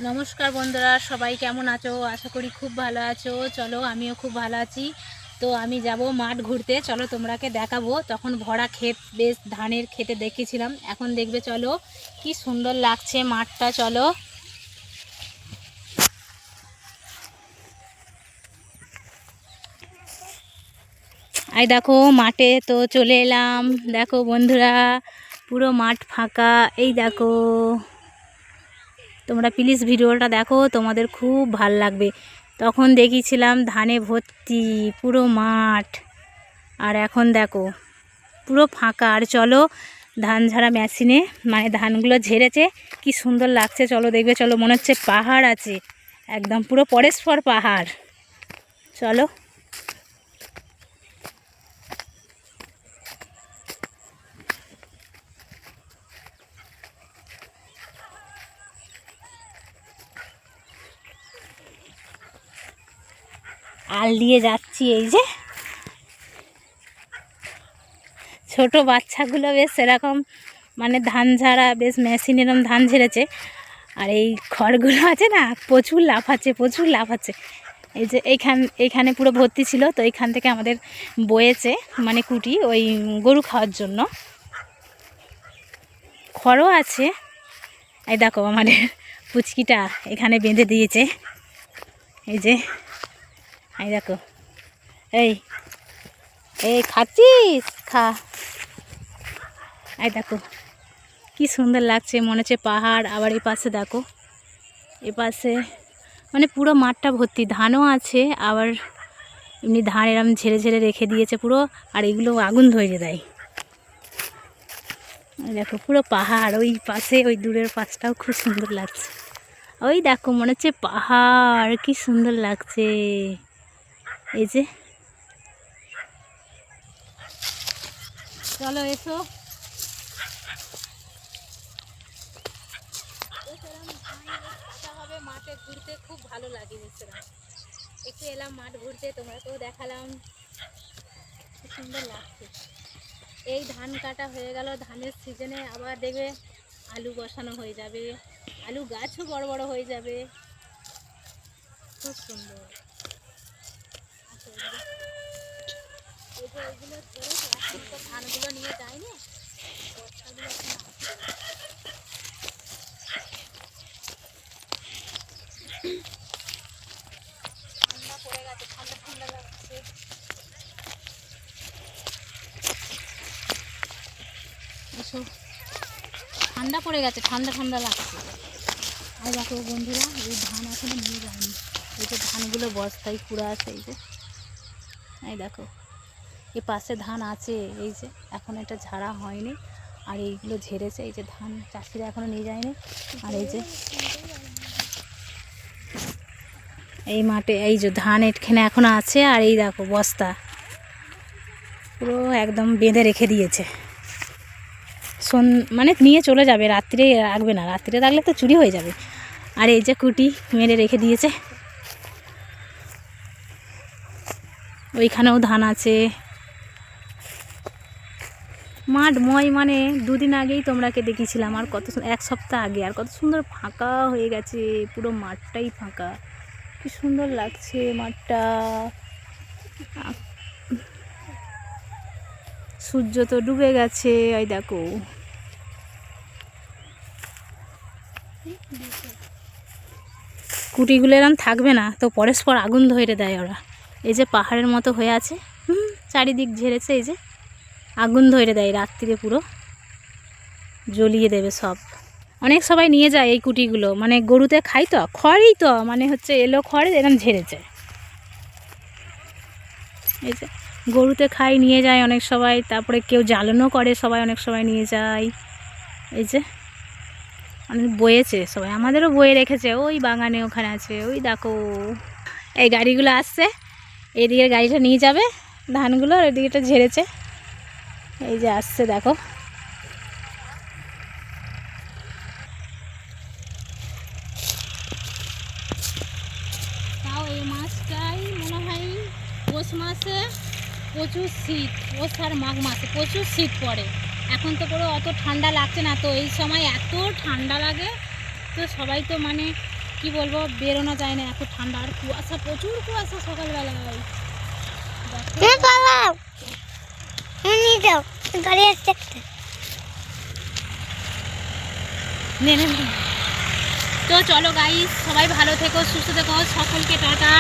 নমস্কার বন্ধুরা, সবাই কেমন আছো? আশা করি খুব ভালো আছো। চলো আমিও খুব ভালো আছি। তো আমি যাব মাঠ ঘুরতে, চলো তোমরাকে দেখাবো। তখন ভরা ক্ষেত, বেশ ধানের খেতে দেখেছিলাম, এখন দেখবে। চলো কি সুন্দর লাগছে মাঠটা। চলো এই দেখো মাঠে তো চলে এলাম। দেখো বন্ধুরা, পুরো মাঠ ফাঁকা। এই দেখো, তোমরা প্লিজ ভিডিওটা দেখো, তোমাদের খুব ভাল লাগবে। তখন দেখিয়েছিলাম ধানে ভর্তি পুরো মাঠ, আর এখন দেখো পুরো ফাঁকা। আর চলো ধান ঝাড়া মেশিনে মানে ধানগুলো ঝেড়েছে, কি সুন্দর লাগছে। চলো দেখবে, চলো মনে হচ্ছে পাহাড় আছে, একদম পুরো পরস্পর পাহাড়। চলো আল দিয়ে যাচ্ছি। এই যে ছোট বাচ্চাগুলো বেশ সেরকম মানে ধান ঝাড়া, বেশ মেশিন এরকম ধান ঝেড়েছে। আর এই খড়গুলো আছে না, প্রচুর লাফাচ্ছে, প্রচুর লাফাচ্ছে। এই যে এইখানে পুরো ভর্তি ছিল, তো এইখান থেকে আমাদের বয়েছে মানে কুটি, ওই গরু খাওয়ার জন্য। খড়ও আছে। এই দেখো আমাদের পুচকিটা এখানে বেঁধে দিয়েছে। এই যে এই দেখো, এই এই খাচ্ছিস, খা। এই দেখো কি সুন্দর লাগছে, মনে হচ্ছে পাহাড়। আবার এই পাশে দেখো, এ পাশে মানে পুরো মাঠটা ভর্তি, ধানও আছে। আবার এমনি ধান এরম ঝেড়ে ঝেড়ে রেখে দিয়েছে পুরো। আর এগুলো আগুন ধরিয়ে দেয়। দেখো পুরো পাহাড়, ওই পাশে ওই দূরের পাশটাও খুব সুন্দর লাগছে। ওই দেখো মনে হচ্ছে পাহাড়, কি সুন্দর লাগছে। এই যে চলো এসো। হবে মাঠে ঘুরতে খুব ভালো লাগে। মিশ্রাম একটু এলাম মাঠ ঘুরতে, তোমরাকেও দেখালাম, খুব সুন্দর লাগছে। এই ধান কাটা হয়ে গেল, ধানের সিজনে আবার দেখবে আলু বসানো হয়ে যাবে, আলু গাছও বড় বড় হয়ে যাবে, খুব সুন্দর। এই যে এইগুলো ধরেছে, এখন তো ধানগুলো নিয়ে যায়নি, বস্তাগুলো এখন ঠান্ডা পড়ে গেছে, ঠান্ডা ঠান্ডা লাগছে। এসো, ঠান্ডা পড়ে গেছে, ঠান্ডা ঠান্ডা লাগছে। আর দেখো বন্ধুরা, এই ধান এখনো নিয়ে যায়নি। এই যে ধানগুলো বস্তায় পুরো আছে। এই দেখো এ পাশে ধান আছে, এই যে এখন এটা ঝাড়া হয়নি। আর এইগুলো ঝেড়েছে, এই যে ধান চাষিরা এখনো নিয়ে যায়নি। আর এই যে এই মাঠে এই যে ধান এখানে এখনো আছে। আর এই দেখো বস্তা পুরো একদম বেঁধে রেখে দিয়েছে, মানে নিয়ে চলে যাবে, রাত্রে রাখবে না, রাত্রে রাখলে তো চুরি হয়ে যাবে। আর এই যে কুটি মেরে রেখে দিয়েছে, ওইখানেও ধান আছে। মাঠময় মানে দুদিন আগেই তোমরাকে দেখিয়েছিলাম, আর কত এক সপ্তাহ আগে, আর কত সুন্দর ফাঁকা হয়ে গেছে, পুরো মাঠটাই ফাঁকা, কি সুন্দর লাগছে মাঠটা। সূর্য তো ডুবে গেছে, এই দেখো কুটিগুলো এরম থাকবে না তো, পরস্পর আগুন ধরে দেয় ওরা। এই যে পাহাড়ের মতো হয়ে আছে, চারিদিক ঝেড়েছে, এই যে আগুন ধরে দেয়, রাত্রিরে পুরো জ্বলিয়ে দেবে সব। অনেক সবাই নিয়ে যায় এই কুটিগুলো, মানে গরুতে খাই তো, খড়ই তো মানে হচ্ছে এলো খড় এরকম ঝেড়েছে। এই যে গরুতে খাই, নিয়ে যায় অনেক সবাই। তারপরে কেউ জ্বালানো করে, সবাই অনেক সবাই নিয়ে যায়। এই যে অনেক বয়েছে সবাই, আমাদেরও বয়ে রেখেছে, ওই বাগানে ওখানে আছে। ওই দেখো এই গাড়িগুলো আসছে, এইদিকে গাড়িটা নিয়ে যাবে ধানগুলো, আর ওইদিকেটা ঝেড়েছে। এই যে আসছে দেখো। তাও এই মাছটাই মনে হয় পৌষ মাসে প্রচুর শীত, পৌষ আর মাঘ মাসে প্রচুর শীত পড়ে, এখন তো পুরো অত ঠান্ডা লাগছে না, তো এই সময় এত ঠান্ডা লাগে, তো সবাই তো মানে কি বলবো, বেরোনো যায় না, এত ঠান্ডা। আর কুয়াশা, প্রচুর কুয়াশা সকালবেলায়। তো চলো গাইস, সবাই ভালো থেকো, সুস্থ থেকো, সকলকে টাটা।